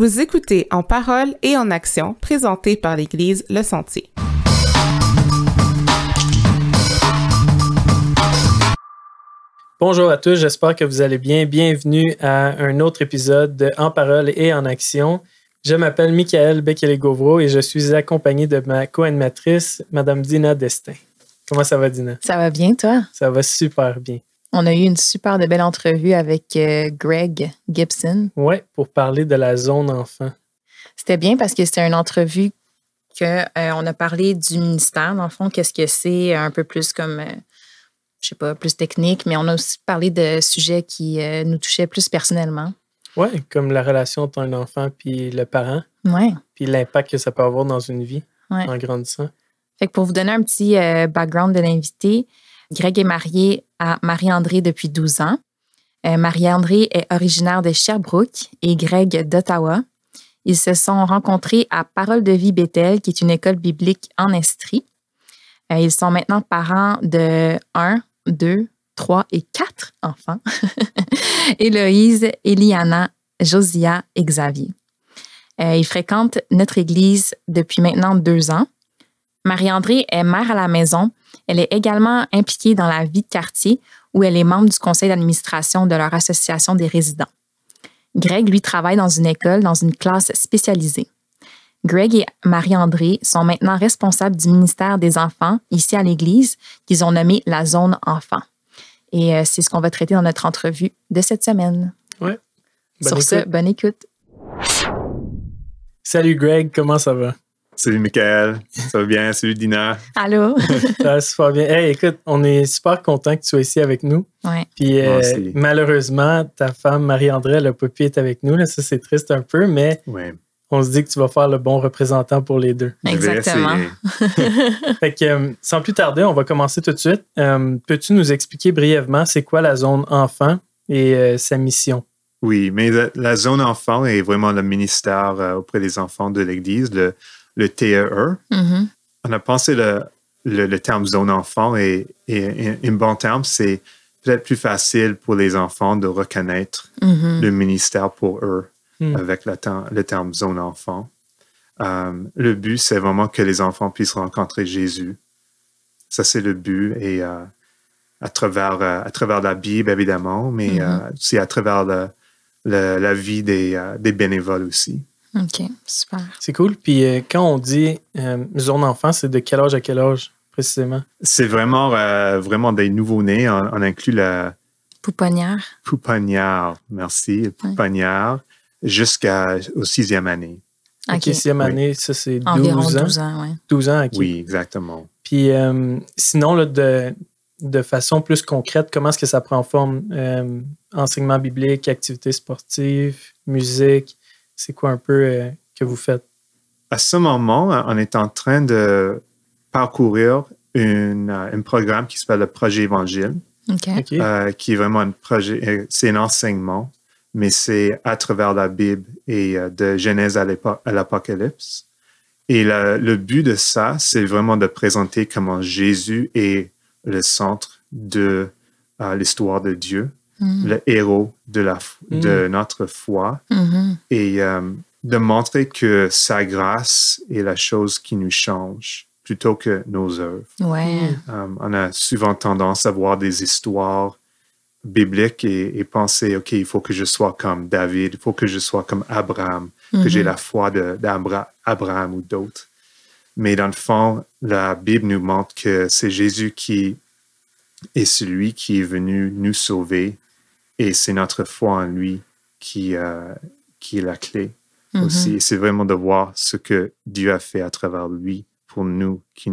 Vous écoutez En parole et en action, présenté par l'Église Le Sentier. Bonjour à tous, j'espère que vous allez bien. Bienvenue à un autre épisode de En parole et en action. Je m'appelle Michael Bekele-Gauvreau et je suis accompagné de ma co-animatrice, Madame Dina Destin. Comment ça va, Dina? Ça va bien, toi? Ça va super bien. On a eu une super de belle entrevue avec Greg Gibson. Oui, pour parler de la zone enfant. C'était bien parce que c'était une entrevue qu'on a parlé du ministère, dans le fond, qu'est-ce que c'est, un peu plus comme, je sais pas, plus technique, mais on a aussi parlé de sujets qui nous touchaient plus personnellement. Oui, comme la relation entre un enfant puis le parent. Oui. Puis l'impact que ça peut avoir dans une vie en grandissant. Fait que pour vous donner un petit background de l'invité, Greg est marié à Marie-André depuis 12 ans. Marie-André est originaire de Sherbrooke et Greg d'Ottawa. Ils se sont rencontrés à Parole de vie Bethel, qui est une école biblique en Estrie. Ils sont maintenant parents de 1, 2, 3 et 4 enfants. Héloïse, Eliana, Josia et Xavier. Ils fréquentent notre église depuis maintenant 2 ans. Marie-André est mère à la maison. Elle est également impliquée dans la vie de quartier où elle est membre du conseil d'administration de leur association des résidents. Greg, lui, travaille dans une école, dans une classe spécialisée. Greg et Marie-André sont maintenant responsables du ministère des enfants ici à l'église qu'ils ont nommé la zone enfant. Et c'est ce qu'on va traiter dans notre entrevue de cette semaine. Oui. Sur ce, bonne écoute. Salut Greg, comment ça va? Salut Michael, ça va bien? Salut Dina. Allô? Ça va super bien. Hey, écoute, on est super content que tu sois ici avec nous. Ouais. Puis malheureusement, ta femme Marie-André, elle n'a pas pu être avec nous. Là. Ça, c'est triste un peu, mais on se dit que tu vas faire le bon représentant pour les deux. Exactement. Fait que sans plus tarder, on va commencer tout de suite. Peux-tu nous expliquer brièvement c'est quoi la zone enfant et sa mission? Oui, mais la zone enfant est vraiment le ministère auprès des enfants de l'Église, le TEE. Mm-hmm. On a pensé le terme zone enfant et un bon terme, c'est peut-être plus facile pour les enfants de reconnaître le ministère pour eux avec le terme zone enfant. Le but, c'est vraiment que les enfants puissent rencontrer Jésus. Ça, c'est le but et à travers la Bible, évidemment, mais aussi à travers la vie des bénévoles aussi. OK, super. C'est cool. Puis quand on dit zone enfant, c'est de quel âge à quel âge précisément? C'est vraiment des nouveaux-nés. On inclut la pouponnière. Pouponnière, merci. Pouponnière jusqu'au 6e année. OK, 6e année, ça c'est 12 environ ans. 12 ans, oui. 12 ans, OK. Oui, exactement. Puis sinon, là, de façon plus concrète, comment est-ce que ça prend forme? Enseignement biblique, activités sportives, musique, c'est quoi un peu que vous faites? À ce moment, on est en train de parcourir un programme qui s'appelle le Projet Évangile, qui est vraiment un projet, c'est un enseignement, mais c'est à travers la Bible et de Genèse à l'Apocalypse. Et le but de ça, c'est vraiment de présenter comment Jésus est le centre de l'histoire de Dieu, le héros de notre foi, et de montrer que sa grâce est la chose qui nous change plutôt que nos œuvres. Ouais. On a souvent tendance à voir des histoires bibliques et penser, OK, il faut que je sois comme David, il faut que je sois comme Abraham, que j'ai la foi d'Abraham ou d'autres. Mais dans le fond, la Bible nous montre que c'est Jésus qui est celui qui est venu nous sauver et c'est notre foi en lui qui est la clé aussi. Et c'est vraiment de voir ce que Dieu a fait à travers lui pour nous, qui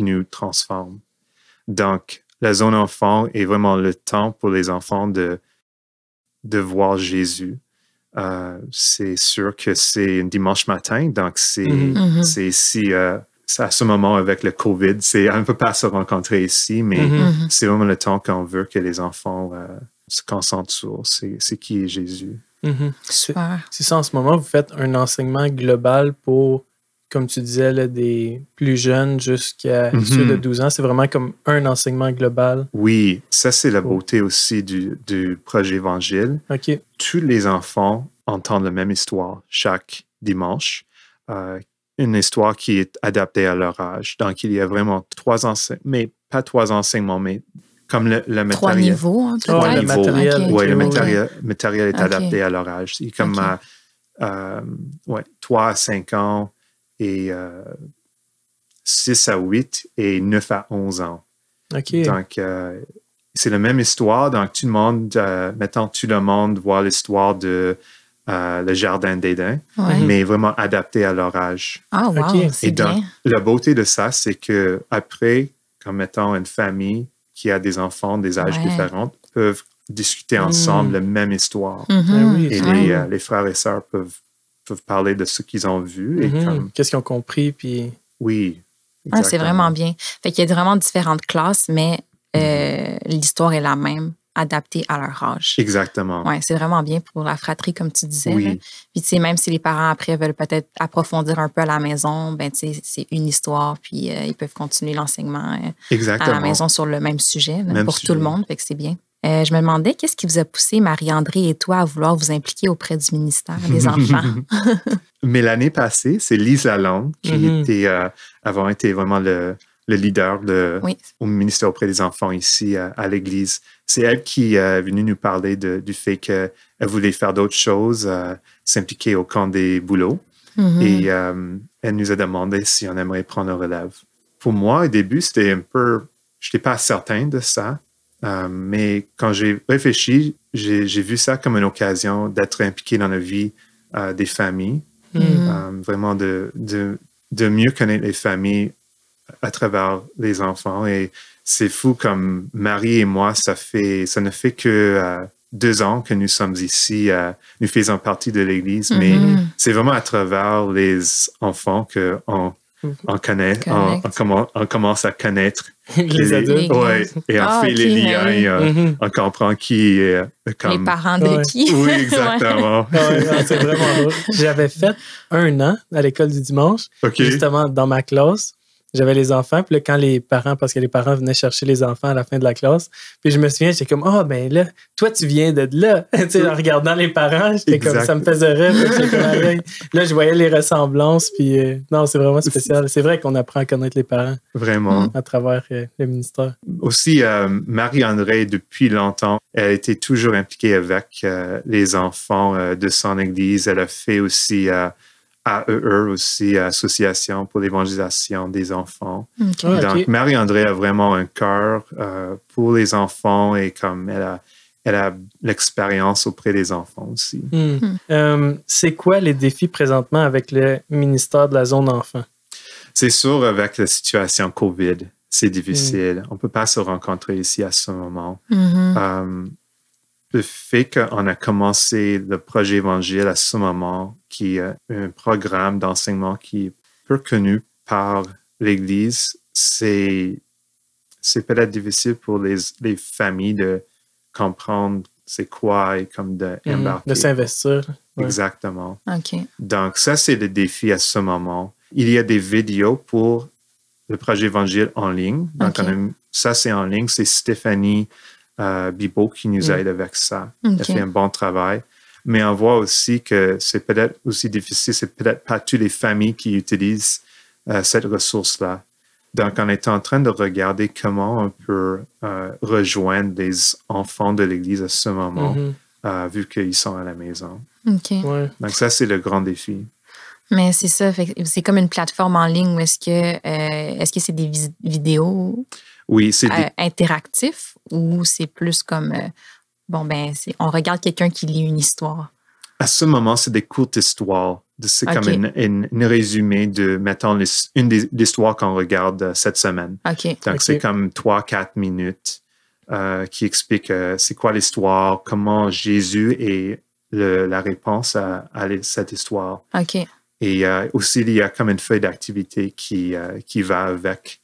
nous transforme. Donc, la zone enfant est vraiment le temps pour les enfants de voir Jésus. C'est sûr que c'est un dimanche matin, donc c'est ici, c'est à ce moment avec le COVID, on ne peut pas se rencontrer ici, mais c'est vraiment le temps qu'on veut que les enfants se concentrent sur c'est qui est Jésus. Super. C'est ça, en ce moment, vous faites un enseignement global pour, comme tu disais, là, des plus jeunes jusqu'à ceux de 12 ans. C'est vraiment comme un enseignement global. Oui, ça c'est la beauté aussi du projet Évangile. OK. Tous les enfants entendre la même histoire chaque dimanche. Une histoire qui est adaptée à leur âge. Donc, il y a vraiment 3 enseignements, mais pas 3 enseignements, mais comme le matériel. 3 niveaux, en tout Trois cas. le niveaux. matériel. Ok. Oui, le Ok. matériel est Ok. adapté à leur âge. C'est comme 3 à 5 ans et 6 à 8 et 9 à 11 ans. OK. Donc, c'est la même histoire. Donc, tout le monde, mettons, tout le monde voit l'histoire de le jardin d'Éden, Ouais. mais vraiment adapté à leur âge. Ah, wow, Ok. c'est Et donc, bien. la beauté de ça, c'est que après, comme mettons une famille qui a des enfants des âges Ouais. différents, peuvent discuter ensemble la même histoire. Mhm. Ah oui, Et Ouais. les frères et sœurs peuvent parler de ce qu'ils ont vu. Et Mhm. comme, Qu'est-ce qu'ils ont compris, puis... oui. Ah, c'est exactement. vraiment bien. Fait qu'il y a vraiment différentes classes, mais l'histoire est la même, adaptée à leur âge. Exactement. Ouais, c'est vraiment bien pour la fratrie, comme tu disais. Oui. Là. Puis, tu sais, même si les parents, après, veulent peut-être approfondir un peu à la maison, ben, tu sais, c'est une histoire, puis ils peuvent continuer l'enseignement à Exactement. la maison sur le même sujet, là, Même pour sujet. tout le monde. Fait que c'est bien. Je me demandais, qu'est-ce qui vous a poussé, Marie-André et toi, à vouloir vous impliquer auprès du ministère des enfants? Mais l'année passée, c'est Lise Lalonde qui Mhm. était, avant été vraiment le leader Oui. au ministère auprès des enfants ici à l'Église. C'est elle qui est venue nous parler du fait qu'elle voulait faire d'autres choses, s'impliquer au camp des boulots. Mhm. Et elle nous a demandé si on aimerait prendre la relève. Pour moi, au début, c'était un peu... Je n'étais pas certain de ça. Mais quand j'ai réfléchi, j'ai vu ça comme une occasion d'être impliqué dans la vie des familles. Vraiment de mieux connaître les familles à travers les enfants. Et c'est fou comme Marie et moi, ça ne fait que 2 ans que nous sommes ici. Nous faisons partie de l'Église, mais c'est vraiment à travers les enfants qu'on connaît, on commence à connaître Les adultes. Ouais, et on fait les liens, et on comprend qui est comme... Les parents de Ouais. qui? Oui, exactement. Ouais, non, c'est vraiment drôle. J'avais fait 1 an à l'école du dimanche. OK. Justement, dans ma classe, j'avais les enfants. Puis là, quand les parents, parce que les parents venaient chercher les enfants à la fin de la classe, puis je me souviens, j'étais comme, ben là, toi, tu viens de là. Tu sais, en regardant les parents, j'étais comme, ça me faisait rire. J'étais comme, aïe. Là, je voyais les ressemblances. Puis non, c'est vraiment spécial. C'est vrai qu'on apprend à connaître les parents Vraiment. à travers le ministère. Aussi, Marie-André, depuis longtemps, elle était toujours impliquée avec les enfants de son Église. Elle a fait aussi AEE, aussi Association pour l'évangélisation des enfants. OK. Ah, Donc, OK. Marie-André a vraiment un cœur pour les enfants et comme elle a l'expérience auprès des enfants aussi. C'est quoi les défis présentement avec le ministère de la zone enfant? C'est sûr, avec la situation COVID, c'est difficile. On ne peut pas se rencontrer ici à ce moment. Le fait qu'on a commencé le projet Évangile à ce moment, qui est un programme d'enseignement qui est peu connu par l'Église, c'est peut-être difficile pour les familles de comprendre c'est quoi et comme d'embarquer. De s'investir. Ouais. Exactement. OK. Donc, ça, c'est le défi à ce moment. Il y a des vidéos pour le projet Évangile en ligne. Donc, OK. ça, c'est en ligne. C'est Stéphanie Bibeau qui nous aide avec ça. OK. Elle fait un bon travail. Mais on voit aussi que c'est peut-être aussi difficile. C'est peut-être pas toutes les familles qui utilisent cette ressource-là. Donc, on est en train de regarder comment on peut rejoindre les enfants de l'Église à ce moment, vu qu'ils sont à la maison. OK. Ouais. Donc, ça, c'est le grand défi. Mais c'est ça, fait que c'est comme une plateforme en ligne où est-ce que c'est des vidéos Oui, c'est interactifs ou c'est plus comme, on regarde quelqu'un qui lit une histoire? À ce moment, c'est des courtes histoires. C'est OK. comme un résumé de, mettons, une des histoires qu'on regarde cette semaine. OK. Donc, OK. c'est comme 3-4 minutes qui expliquent c'est quoi l'histoire, comment Jésus est la réponse à cette histoire. OK. Et aussi, il y a comme une feuille d'activité qui va avec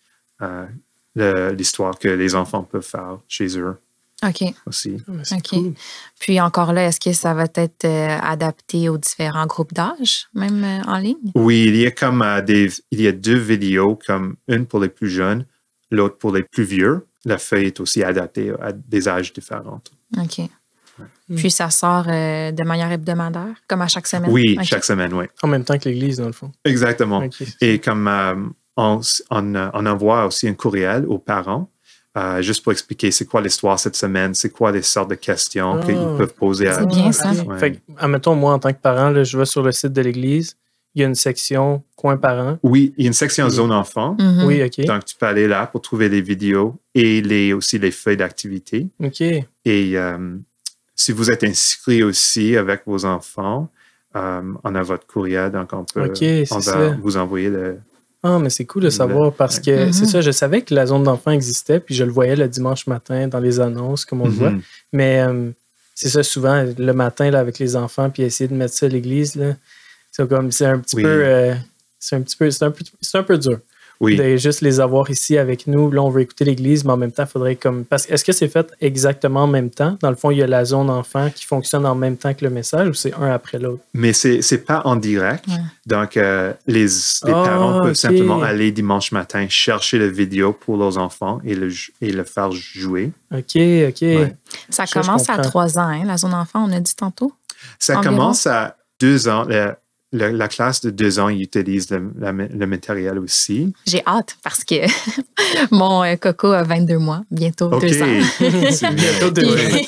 l'histoire que les enfants peuvent faire chez eux OK. aussi. Ah, mais c'est OK. cool. Puis encore là, est-ce que ça va être adapté aux différents groupes d'âge, même en ligne? Oui, il y a comme il y a 2 vidéos, comme une pour les plus jeunes, l'autre pour les plus vieux. La feuille est aussi adaptée à des âges différents. OK. Puis ça sort de manière hebdomadaire, comme à chaque semaine? Oui, OK. chaque semaine, oui. En même temps que l'Église, dans le fond. Exactement. OK. Et comme on envoie aussi un courriel aux parents, juste pour expliquer c'est quoi l'histoire cette semaine, c'est quoi les sortes de questions qu'ils peuvent poser. C'est bien ça. Ouais. Fait que, admettons, moi, en tant que parent, là, je vais sur le site de l'Église, il y a une section coin parents. Oui, il y a une section zone enfant. Mhm. Oui, OK. Donc, tu peux aller là pour trouver les vidéos et aussi les feuilles d'activité. OK. Et si vous êtes inscrit aussi avec vos enfants, on a votre courriel, donc on OK, c'est va ça. vous envoyer le... Ah, mais c'est cool de savoir parce que c'est ça, je savais que la zone d'enfants existait, puis je le voyais le dimanche matin dans les annonces, comme on le voit. Mais c'est ça, souvent, le matin, là, avec les enfants, puis essayer de mettre ça à l'église, là, c'est un petit peu... c'est un peu dur. Oui. De juste les avoir ici avec nous. Là, on veut écouter l'Église, mais en même temps, il faudrait comme... Parce que est-ce que c'est fait exactement en même temps? Dans le fond, il y a la zone enfant qui fonctionne en même temps que le message ou c'est un après l'autre? Mais c'est pas en direct. Ouais. Donc, les parents peuvent OK. simplement aller dimanche matin chercher la vidéo pour leurs enfants et le faire jouer. OK. Ouais. Ça Je commence à comprends. 3 ans, hein, la zone enfant, on a dit tantôt. Ça Environ. commence à 2 ans. La classe de 2 ans, ils utilisent le matériel aussi. J'ai hâte parce que mon Coco a 22 mois, bientôt OK. 2 ans. C'est Bientôt bien. 2 ans.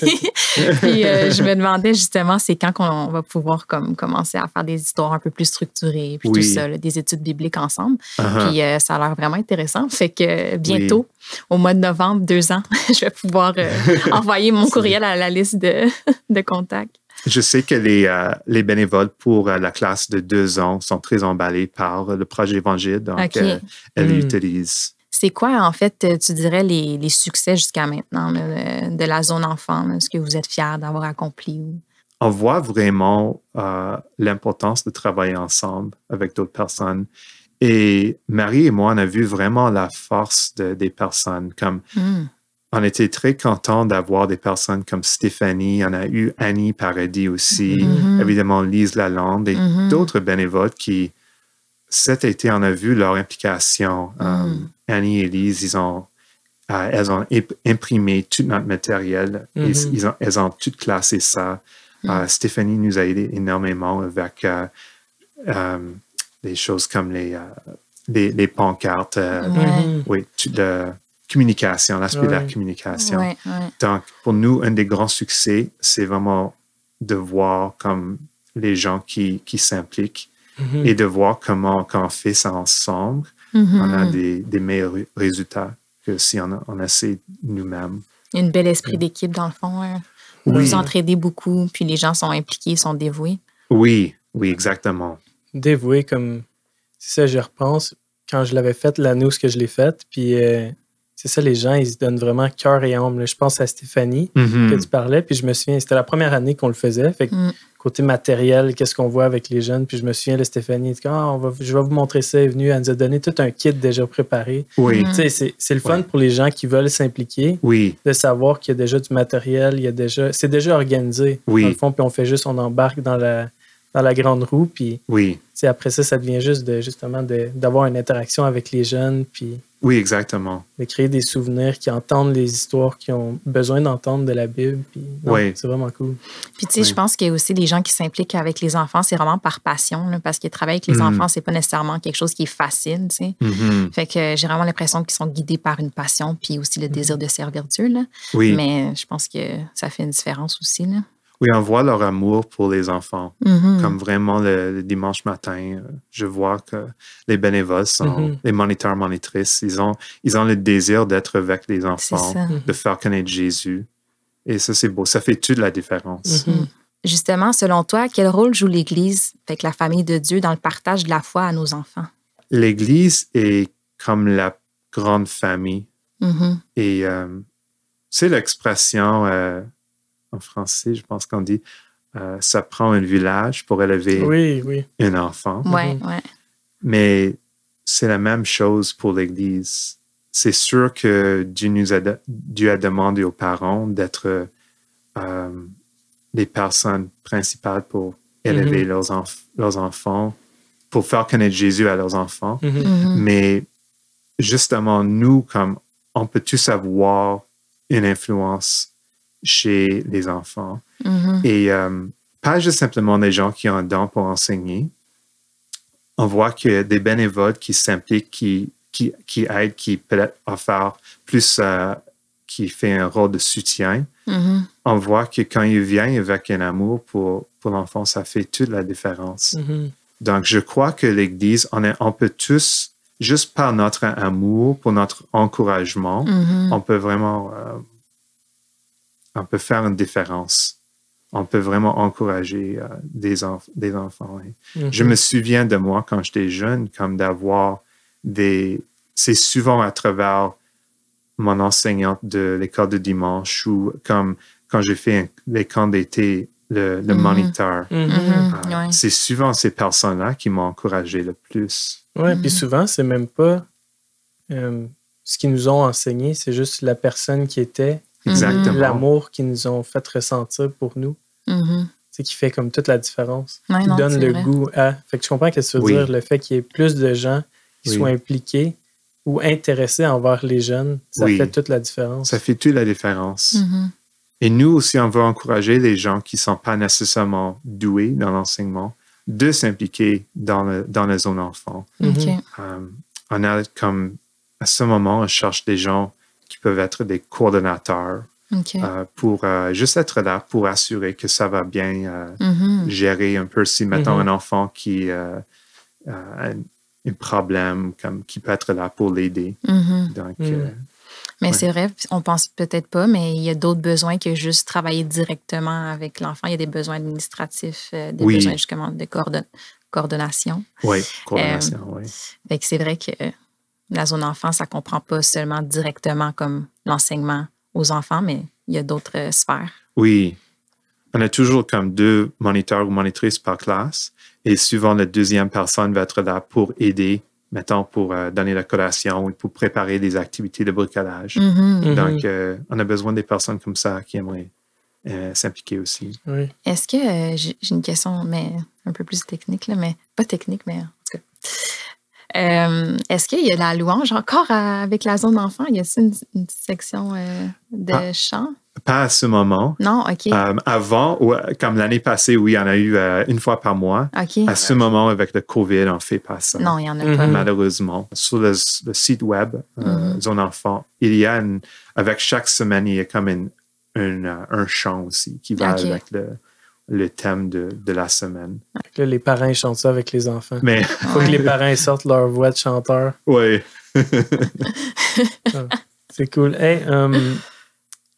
Puis je me demandais justement, c'est quand qu'on va pouvoir commencer à faire des histoires un peu plus structurées, puis Oui. tout ça, là, des études bibliques ensemble. Uh-huh. Puis ça a l'air vraiment intéressant. Fait que bientôt, au mois de novembre, 2 ans, je vais pouvoir envoyer mon courriel à la liste de contacts. Je sais que les bénévoles pour la classe de 2 ans sont très emballés par le projet Évangile, donc OK. elles l'utilisent. C'est quoi, en fait, tu dirais, les succès jusqu'à maintenant là, de la zone enfant? Est-ce que vous êtes fiers d'avoir accompli? On voit vraiment l'importance de travailler ensemble avec d'autres personnes. Et Marie et moi, on a vu vraiment la force des personnes. Comme on était très contents d'avoir des personnes comme Stéphanie. On a eu Annie Paradis aussi, évidemment Lise Lalande et d'autres bénévoles qui, cet été, on a vu leur implication. Annie et Lise, elles ont imprimé tout notre matériel. Et elles ont tout classé ça. Stéphanie nous a aidé énormément avec des choses comme les pancartes. Oui, toute la communication, l'aspect de la communication. Ouais. Donc, pour nous, un des grands succès, c'est vraiment de voir comme les gens qui s'impliquent et de voir comment, quand on fait ça ensemble, on a des meilleurs résultats que si on essaie nous-mêmes. Une bel esprit d'équipe, dans le fond. Hein. Oui. Vous entraidez beaucoup, puis les gens sont impliqués, sont dévoués. Oui, exactement. Dévoué comme... C'est ça, j'y repense. Quand je l'avais fait, l'année où je l'ai faite, puis c'est ça, les gens, ils se donnent vraiment cœur et âme. Là. Je pense à Stéphanie que tu parlais, puis je me souviens, c'était la première année qu'on le faisait. Fait que côté matériel, qu'est-ce qu'on voit avec les jeunes, puis je me souviens de Stéphanie, elle dit, je vais vous montrer ça, elle est venue, elle nous a donné tout un kit déjà préparé. Oui. Tu sais, c'est le fun pour les gens qui veulent s'impliquer, Oui. de savoir qu'il y a déjà du matériel, c'est déjà organisé. Oui. Dans le fond, puis on embarque dans la grande roue, puis Oui. après ça devient juste d'avoir une interaction avec les jeunes, puis Oui, exactement. de créer des souvenirs qui entendent les histoires qu'ils ont besoin d'entendre de la Bible. Puis, c'est vraiment cool. Puis, tu sais, je pense qu'il y a aussi des gens qui s'impliquent avec les enfants, c'est vraiment par passion, là, parce que travailler avec les enfants, c'est pas nécessairement quelque chose qui est facile, tu sais. Fait que j'ai vraiment l'impression qu'ils sont guidés par une passion, puis aussi le désir de servir Dieu, là. Oui. Mais je pense que ça fait une différence aussi, là. Oui, on voit leur amour pour les enfants. Comme vraiment le dimanche matin, je vois que les bénévoles sont, les moniteurs, monitrices, ils ont le désir d'être avec les enfants, de faire connaître Jésus. Et ça, c'est beau. Ça fait toute la différence. Justement, selon toi, quel rôle joue l'Église, avec la famille de Dieu, dans le partage de la foi à nos enfants? L'Église est comme la grande famille. Et c'est l'expression... en français, je pense qu'on dit ça prend un village pour élever un enfant. Oui. Mais c'est la même chose pour l'Église. C'est sûr que Dieu a demandé aux parents d'être les personnes principales pour élever leurs enfants, pour faire connaître Jésus à leurs enfants. Mais justement, nous, comme on peut tous avoir une influence chez les enfants. Et pas juste simplement des gens qui ont un don pour enseigner. On voit qu'il y a des bénévoles qui s'impliquent, qui aident, qui peut-être offrent plus, qui fait un rôle de soutien. On voit que quand il vient avec un amour pour l'enfant, ça fait toute la différence. Donc, je crois que l'Église, on peut tous, juste par notre amour, pour notre encouragement, on peut vraiment, on peut faire une différence. On peut vraiment encourager des enfants. Je me souviens de moi quand j'étais jeune, comme d'avoir c'est souvent à travers mon enseignante de l'école de dimanche ou comme quand j'ai fait les camps d'été, le moniteur. C'est souvent ces personnes-là qui m'ont encouragé le plus. Oui, puis souvent, c'est même pas ce qu'ils nous ont enseigné, c'est juste la personne qui était, l'amour qu'ils nous ont fait ressentir pour nous. C'est qui fait comme toute la différence. Qui donne le goût à... Fait que je comprends ce que tu veux dire, le fait qu'il y ait plus de gens qui soient impliqués ou intéressés envers les jeunes, ça fait toute la différence. Ça fait toute la différence. Et nous aussi, on veut encourager les gens qui ne sont pas nécessairement doués dans l'enseignement de s'impliquer dans la zone enfant. On a comme, à ce moment, on cherche des gens qui peuvent être des coordonnateurs pour juste être là pour assurer que ça va bien gérer un peu si, mettons, un enfant qui a un problème, qui peut être là pour l'aider. Donc, mais c'est vrai, on pense peut-être pas, mais il y a d'autres besoins que juste travailler directement avec l'enfant. Il y a des besoins administratifs, des besoins justement de coordination. Oui, coordination, Fait que c'est vrai que la zone enfant, ça ne comprend pas seulement directement comme l'enseignement aux enfants, mais il y a d'autres sphères. Oui. On a toujours comme 2 moniteurs ou monitrices par classe et souvent la deuxième personne va être là pour aider, mettons, pour donner la collation ou pour préparer des activités de bricolage. Donc, on a besoin des personnes comme ça qui aimeraient s'impliquer aussi. Oui. Est-ce que, j'ai une question, mais un peu plus technique, là, mais pas technique, mais en tout cas. Est-ce qu'il y a la louange encore avec la zone enfant? Y a-t-il une petite section de chant? Pas à ce moment. Non, OK. Avant, comme l'année passée, oui, il y en a eu une fois par mois. OK. À ce moment, avec le COVID, on ne fait pas ça. Non, il n'y en a pas. Malheureusement. Sur le site web, Zone Enfant, il y a avec chaque semaine, il y a comme un chant aussi qui va avec le thème de la semaine. Là, les parents chantent ça avec les enfants. Mais il faut que les parents sortent leur voix de chanteur. Oui. C'est cool. Hey,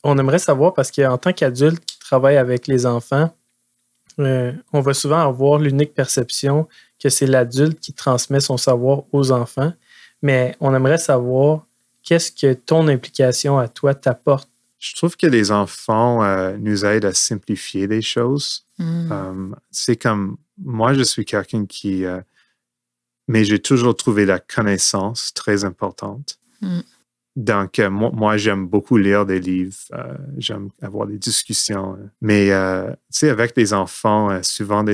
on aimerait savoir, parce qu'en tant qu'adulte qui travaille avec les enfants, on va souvent avoir l'unique perception que c'est l'adulte qui transmet son savoir aux enfants, mais on aimerait savoir qu'est-ce que ton implication à toi t'apporte. Je trouve que les enfants nous aident à simplifier les choses. C'est comme, moi, je suis quelqu'un qui... mais j'ai toujours trouvé la connaissance très importante. Donc, moi, j'aime beaucoup lire des livres. J'aime avoir des discussions. Mais, tu sais, avec les enfants, souvent,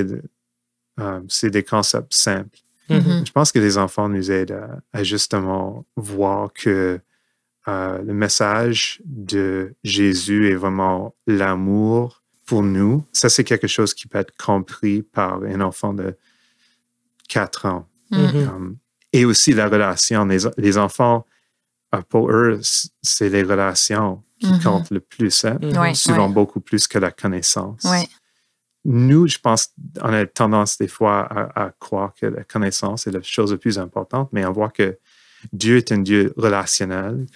c'est des concepts simples. Je pense que les enfants nous aident à justement voir que le message de Jésus est vraiment l'amour pour nous. Ça, c'est quelque chose qui peut être compris par un enfant de 4 ans. Et aussi la relation. Les enfants, pour eux, c'est les relations qui comptent le plus. Hein? Souvent beaucoup plus que la connaissance. Nous, je pense, on a tendance des fois à croire que la connaissance est la chose la plus importante, mais on voit que Dieu est un Dieu relationnel.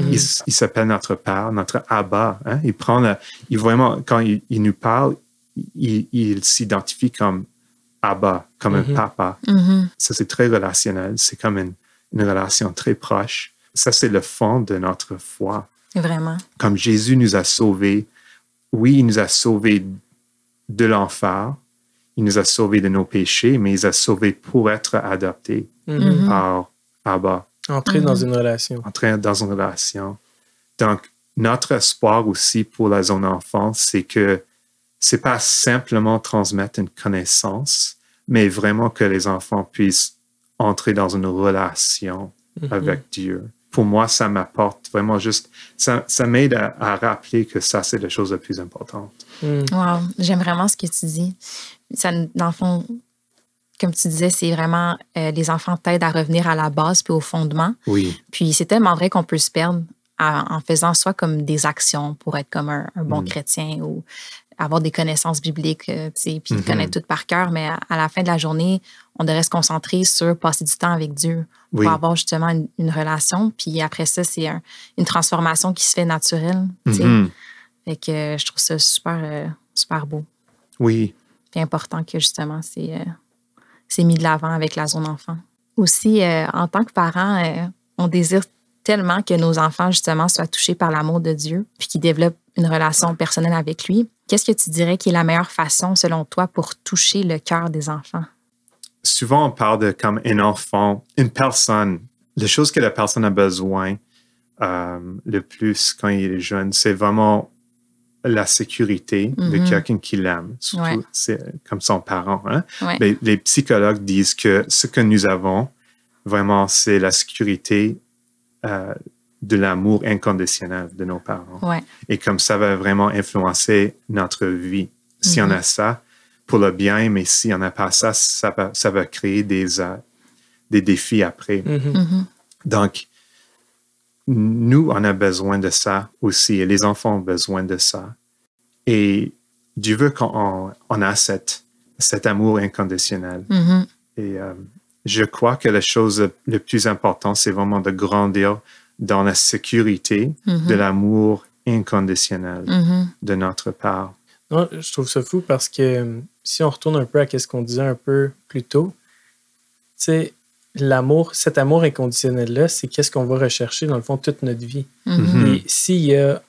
Il s'appelle notre Père, notre Abba. Hein? Il vraiment, quand il nous parle, il s'identifie comme Abba, comme un papa. Ça, c'est très relationnel. C'est comme une relation très proche. Ça, c'est le fond de notre foi. Vraiment. Comme Jésus nous a sauvés. Oui, il nous a sauvés de l'enfer. Il nous a sauvés de nos péchés, mais il nous a sauvés pour être adoptés par Abba. Entrer dans une relation. Entrer dans une relation. Donc, notre espoir aussi pour la zone enfant, c'est que c'est pas simplement transmettre une connaissance, mais vraiment que les enfants puissent entrer dans une relation avec Dieu. pour moi, ça m'apporte vraiment juste, ça m'aide à rappeler que ça, c'est la chose la plus importante. Wow, j'aime vraiment ce que tu dis. Ça, dans le fond, comme tu disais, c'est vraiment les enfants t'aident à revenir à la base puis au fondement. Oui. Puis c'est tellement vrai qu'on peut se perdre en faisant soit comme des actions pour être comme un bon chrétien ou avoir des connaissances bibliques, puis connaître tout par cœur. Mais à la fin de la journée, on devrait se concentrer sur passer du temps avec Dieu pour avoir justement une relation. Puis après ça, c'est une transformation qui se fait naturelle. Fait que je trouve ça super, super beau. Oui. Puis important que justement, c'est mis de l'avant avec la zone enfant. Aussi, en tant que parents, on désire tellement que nos enfants, justement, soient touchés par l'amour de Dieu puis qu'ils développent une relation personnelle avec lui. Qu'est-ce que tu dirais qui est la meilleure façon, selon toi, pour toucher le cœur des enfants? Souvent, on parle de comme un enfant, une personne. La chose que la personne a besoin le plus quand il est jeune, c'est vraiment la sécurité de quelqu'un qui l'aime. Surtout, c'est comme son parent. Hein? Ouais. Les psychologues disent que ce que nous avons, vraiment, c'est la sécurité de l'amour inconditionnel de nos parents. Ouais. Et comme ça va vraiment influencer notre vie. Si on a ça, pour le bien, mais si on n'a pas ça, ça va créer des défis après. Donc, nous, on a besoin de ça aussi, et les enfants ont besoin de ça. Et Dieu veut qu'on a cet amour inconditionnel. Et je crois que la chose la plus importante, c'est vraiment de grandir dans la sécurité de l'amour inconditionnel de notre part. Non, je trouve ça fou parce que si on retourne un peu à ce qu'on disait un peu plus tôt, tu sais, cet amour inconditionnel-là, c'est qu'est-ce qu'on va rechercher dans le fond toute notre vie. Et s'il y a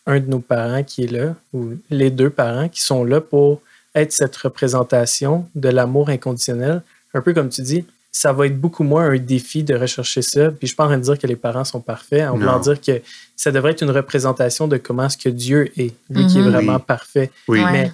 un de nos parents qui est là, ou les deux parents qui sont là pour être cette représentation de l'amour inconditionnel, un peu comme tu dis, ça va être beaucoup moins un défi de rechercher ça. Puis je suis pas en train de dire que les parents sont parfaits, en voulant dire que ça devrait être une représentation de comment est-ce que Dieu est, lui qui est vraiment parfait. Oui. Mais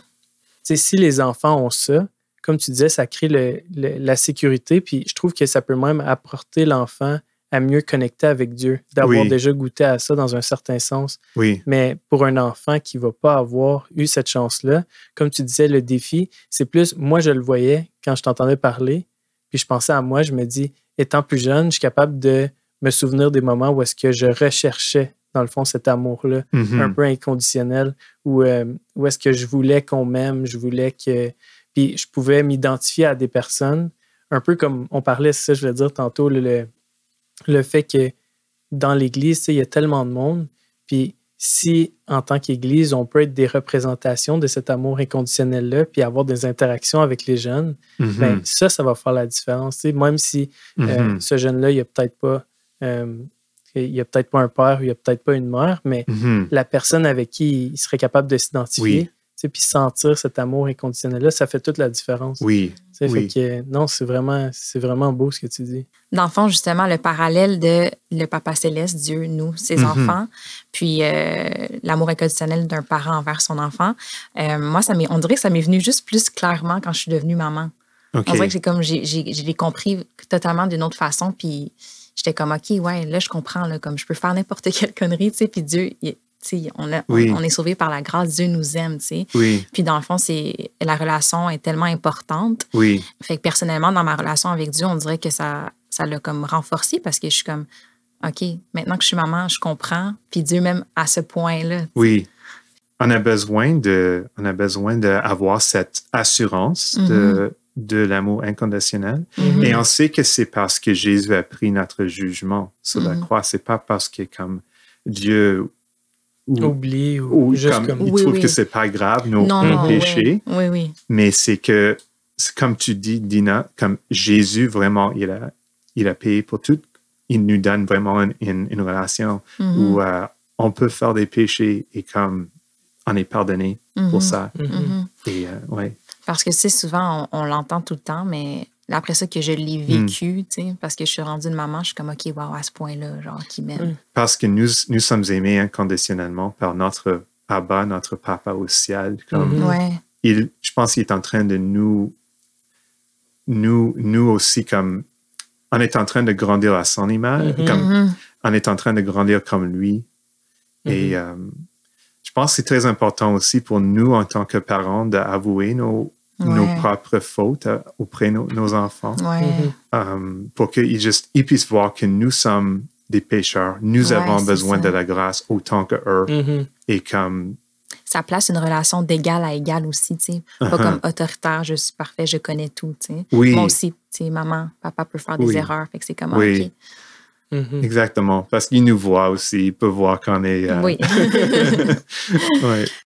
si les enfants ont ça, comme tu disais, ça crée la sécurité, puis je trouve que ça peut même apporter l'enfant à mieux connecter avec Dieu, d'avoir déjà goûté à ça dans un certain sens. Oui. Mais pour un enfant qui ne va pas avoir eu cette chance-là, comme tu disais, le défi, c'est plus, moi je le voyais quand je t'entendais parler, puis je pensais à moi, je me dis, étant plus jeune, je suis capable de me souvenir des moments où est-ce que je recherchais, dans le fond, cet amour-là, un peu inconditionnel, où est-ce que je voulais qu'on m'aime, je voulais que... Puis je pouvais m'identifier à des personnes, un peu comme on parlait, c'est ça je voulais dire tantôt, le fait que dans l'Église, il y a tellement de monde, puis si, en tant qu'Église, on peut être des représentations de cet amour inconditionnel-là, puis avoir des interactions avec les jeunes, ben, ça va faire la différence. T'sais. Même si ce jeune-là, il n'y a peut-être pas un père, il n'y a peut-être pas une mère, mais la personne avec qui il serait capable de s'identifier, puis sentir cet amour inconditionnel-là, ça fait toute la différence. Oui. Fait que, non, c'est vraiment beau ce que tu dis. Dans le fond, justement, le parallèle de le Papa Céleste, Dieu, nous, ses enfants, puis l'amour inconditionnel d'un parent envers son enfant, moi, on dirait que ça m'est venu juste plus clairement quand je suis devenue maman. Okay. On dirait que je l'ai compris totalement d'une autre façon, puis j'étais comme, OK, ouais, là, je comprends, là, comme je peux faire n'importe quelle connerie, tu sais, puis Dieu... on est sauvé par la grâce, Dieu nous aime, tu sais. Oui. Puis dans le fond, la relation est tellement importante. Oui. Fait que personnellement, dans ma relation avec Dieu, on dirait que ça l'a comme renforcé parce que je suis comme, OK, maintenant que je suis maman, je comprends. Puis Dieu même à ce point-là. Oui. On a besoin d'avoir cette assurance de l'amour inconditionnel. Et on sait que c'est parce que Jésus a pris notre jugement sur la croix. C'est pas parce que comme Dieu... Oublie ou juste comme... Il trouve que c'est pas grave, nos péchés. Oui. Mais c'est que, comme tu dis, Dina, comme Jésus, vraiment, il a payé pour tout. Il nous donne vraiment une relation où on peut faire des péchés et comme on est pardonné pour ça. Et, Parce que, souvent, on l'entend tout le temps, mais... Après ça, que je l'ai vécu, tu sais, parce que je suis rendue une maman, je suis comme, OK, wow, à ce point-là, genre, qui m'aime. Parce que nous sommes aimés inconditionnellement par notre Abba, notre Papa au ciel. Comme je pense qu'il est en train de nous aussi comme on est en train de grandir à son image, on est en train de grandir comme lui. Et je pense que c'est très important aussi pour nous, en tant que parents, d'avouer nos propres fautes auprès de nos enfants. Pour qu'ils puissent voir que nous sommes des pécheurs. Nous avons besoin de la grâce autant qu'eux. Et comme... Ça place une relation d'égal à égal aussi, tu sais. Pas comme autoritaire, je suis parfait, je connais tout, tu sais. Moi aussi, tu sais, maman, papa peut faire des erreurs, fait que c'est comme, OK. Exactement, parce qu'il nous voit aussi, il peut voir qu'on est... Oui.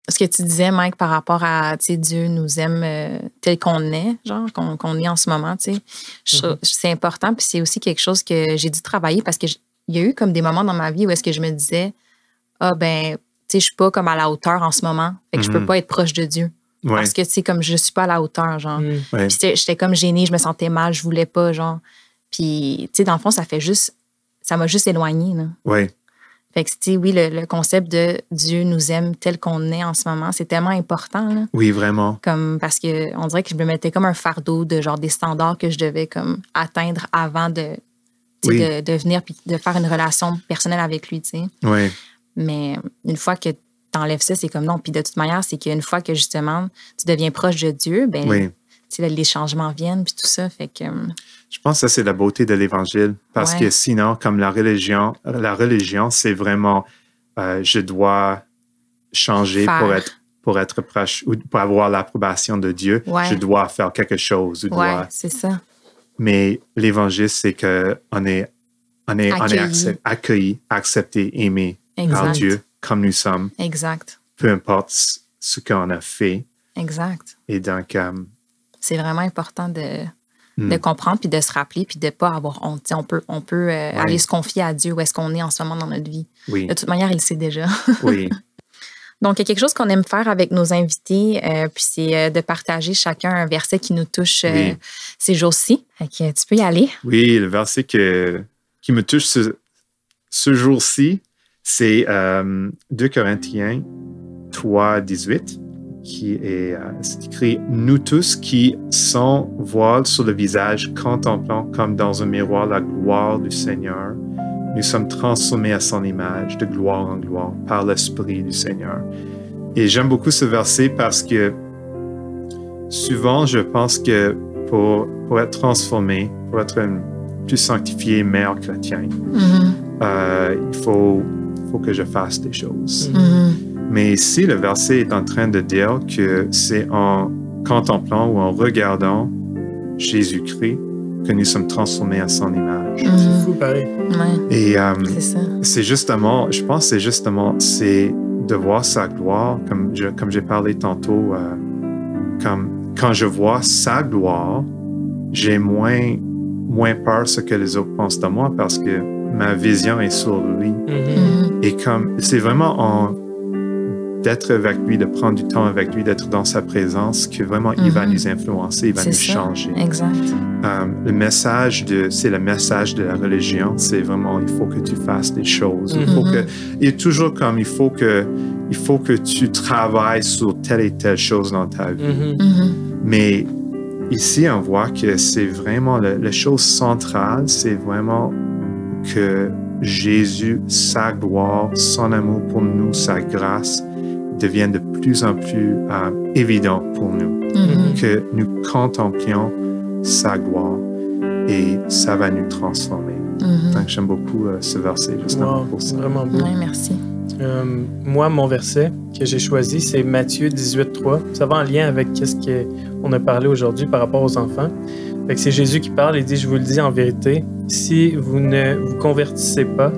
Ce que tu disais, Mike, par rapport à, tu sais, Dieu nous aime tel qu'on est, genre, qu'on est en ce moment, tu sais. C'est important, puis c'est aussi quelque chose que j'ai dû travailler parce qu'il y a eu comme des moments dans ma vie où est-ce que je me disais, tu sais, je suis pas comme à la hauteur en ce moment, fait que je peux pas être proche de Dieu. Parce que, tu sais, comme je suis pas à la hauteur, genre. Puis j'étais comme gênée, je me sentais mal, je voulais pas, genre. Puis, tu sais, dans le fond, ça m'a juste éloignée, là. Fait que, tu sais, oui, le concept de Dieu nous aime tel qu'on est en ce moment, c'est tellement important, là. Oui, vraiment. Comme, parce que on dirait que je me mettais comme un fardeau de genre des standards que je devais comme atteindre avant de venir puis de faire une relation personnelle avec lui, tu sais. Mais une fois que tu enlèves ça, c'est comme non. Puis de toute manière, c'est qu'une fois que justement tu deviens proche de Dieu, ben les changements viennent puis tout ça. Fait que... Je pense que ça, c'est la beauté de l'Évangile. Parce que sinon, comme la religion, c'est vraiment je dois changer pour être proche ou pour avoir l'approbation de Dieu. Je dois faire quelque chose. C'est ça. Mais l'Évangile, c'est qu'on est accueilli, accepté, aimé par Dieu comme nous sommes. Exact. Peu importe ce qu'on a fait. Exact. Et donc... c'est vraiment important de comprendre puis de se rappeler puis de ne pas avoir honte. On peut aller se confier à Dieu où est-ce qu'on est en ce moment dans notre vie. De toute manière, il le sait déjà. Donc, il y a quelque chose qu'on aime faire avec nos invités, puis c'est de partager chacun un verset qui nous touche ces jours-ci. Fait que tu peux y aller. Oui, le verset qui me touche ce jour-ci, c'est 2 Corinthiens 3, 18. C'est écrit « Nous tous qui, sans voile sur le visage, contemplons comme dans un miroir la gloire du Seigneur, nous sommes transformés à son image, de gloire en gloire, par l'Esprit du Seigneur. » Et j'aime beaucoup ce verset parce que souvent, je pense que pour être transformé, pour être un plus sanctifié, meilleur chrétien, il faut que je fasse des choses. Mais ici, le verset est en train de dire que c'est en contemplant ou en regardant Jésus-Christ que nous sommes transformés à son image. C'est fou, pareil. Et c'est ça. C'est justement, je pense que c'est de voir sa gloire, comme j'ai parlé tantôt, comme quand je vois sa gloire, j'ai moins peur de ce que les autres pensent de moi parce que ma vision est sur lui. Et comme c'est vraiment d'être avec lui, de prendre du temps avec lui, d'être dans sa présence, que vraiment il va nous influencer, il va nous changer. Exact. C'est le message de la religion, c'est vraiment il faut que tu fasses des choses. Il est toujours comme il faut que tu travailles sur telle et telle chose dans ta vie. Mais ici, on voit que c'est vraiment la chose centrale, c'est vraiment que Jésus, sa gloire, son amour pour nous, sa grâce, deviennent de plus en plus évidents pour nous, que nous contemplions sa gloire et ça va nous transformer. Donc, j'aime beaucoup ce verset justement pour ça. Vraiment beau. Oui, merci. Moi, mon verset que j'ai choisi, c'est Matthieu 18:3. Ça va en lien avec ce qu'on a parlé aujourd'hui par rapport aux enfants. Fait que c'est Jésus qui parle et dit « Je vous le dis en vérité, si vous ne vous convertissez pas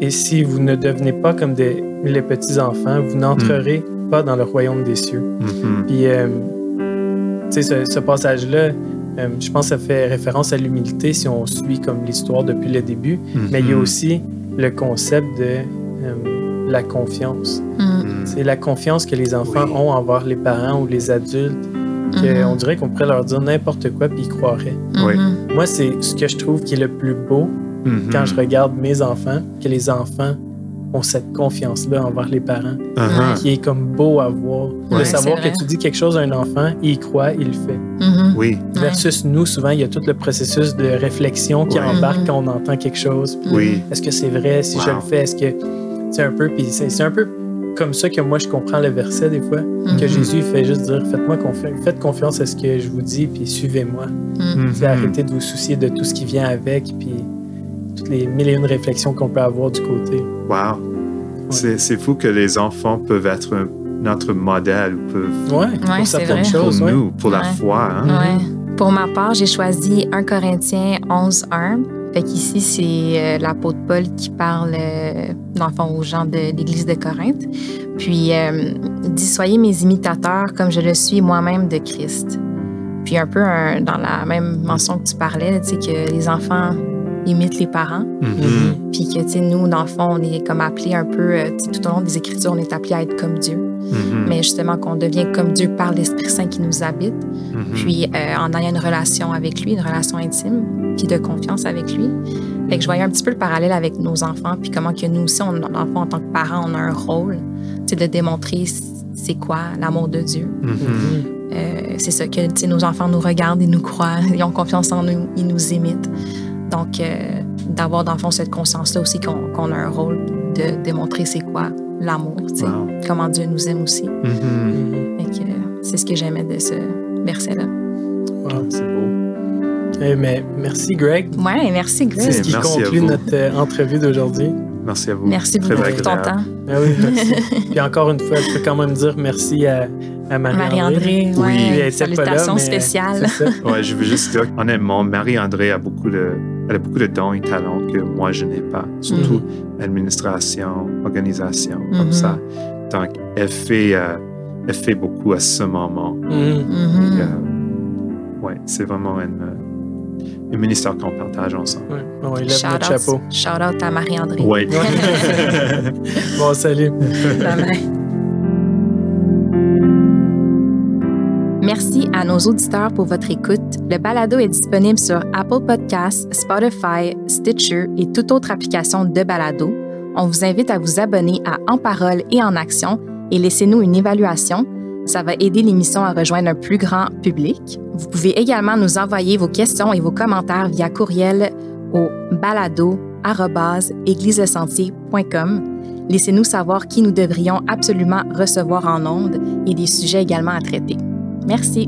et si vous ne devenez pas comme les petits-enfants, vous n'entrerez pas dans le royaume des cieux. » Puis, tu sais, ce passage-là, je pense que ça fait référence à l'humilité si on suit comme l'histoire depuis le début, mais il y a aussi le concept de la confiance. C'est la confiance que les enfants ont envers les parents ou les adultes, qu'on dirait qu'on pourrait leur dire n'importe quoi puis ils croiraient. Moi, c'est ce que je trouve qui est le plus beau quand je regarde mes enfants, que les enfants ont cette confiance-là envers les parents, qui est comme beau à voir. Ouais, de savoir c'est que tu dis quelque chose à un enfant, il y croit, il le fait. Oui. Versus nous, souvent, il y a tout le processus de réflexion qui embarque quand on entend quelque chose. Puis Oui. est-ce que c'est vrai? Si je le fais, est-ce que c'est un peu... Puis c'est un peu comme ça que moi, je comprends le verset des fois, que Jésus fait juste dire, faites confiance à ce que je vous dis, puis suivez-moi. Puis arrêtez de vous soucier de tout ce qui vient avec, puis toutes les mille et une réflexions qu'on peut avoir du côté. Wow. Ouais. C'est fou que les enfants peuvent être notre modèle ou peuvent Ouais, Ouais, pour c'est certaines vrai. pour choses. ouais. nous, pour la Ouais. foi. Hein? Ouais. Pour ma part, j'ai choisi 1 Corinthiens 11:1. Fait qu'ici, c'est l'apôtre Paul qui parle, dans le fond, aux gens de l'Église de Corinthe. Puis, il dit « Soyez mes imitateurs comme je le suis moi-même de Christ ». Puis un peu dans la même mention que tu parlais, tu sais, que les enfants imitent les parents. Puis que, tu sais, nous, dans le fond, on est comme appelés un peu, tout au long des Écritures, on est appelés à être comme Dieu. Mais justement, qu'on devient comme Dieu par l'Esprit Saint qui nous habite. Puis en ayant une relation avec lui, une relation intime, puis de confiance avec lui. Fait que je voyais un petit peu le parallèle avec nos enfants, puis comment que nous aussi, dans le fond, en tant que parents, on a un rôle, tu sais, de démontrer c'est quoi l'amour de Dieu. C'est ça, que tu sais, nos enfants nous regardent, ils nous croient, ils ont confiance en nous, ils nous imitent. Donc, d'avoir dans le fond cette conscience-là aussi qu'on a un rôle de démontrer c'est quoi l'amour, tu sais, comment Dieu nous aime aussi. Fait que c'est ce que j'aimais de ce verset-là. Wow, c'est beau. Mais merci, Greg. Ouais, merci, Greg. C'est ce qui Merci à conclut vous. notre entrevue d'aujourd'hui. Merci à vous. Merci beaucoup Très pour ton agréable. temps. Ah oui, merci. Puis encore une fois, je peux quand même dire merci à Marie-André. Marie-André, Oui, elle ouais, était pas là, salutations mais spéciales. c'est ça. Ouais, je veux juste dire, honnêtement, Marie-André a beaucoup de dons et talents que moi, je n'ai pas. Surtout administration, organisation, comme ça. Donc, elle fait beaucoup à ce moment. Ouais, c'est vraiment un ministère qu'on partage ensemble. Ouais. Bon, il lève notre chapeau. Shout out à Marie-André. Ouais. Bon, salut. Bye-bye. Merci à nos auditeurs pour votre écoute. Le balado est disponible sur Apple Podcasts, Spotify, Stitcher et toute autre application de balado. On vous invite à vous abonner à En Parole et en Action et laissez-nous une évaluation. Ça va aider l'émission à rejoindre un plus grand public. Vous pouvez également nous envoyer vos questions et vos commentaires via courriel au balado@égliselesentier.com. Laissez-nous savoir qui nous devrions absolument recevoir en ondes et des sujets également à traiter. Merci.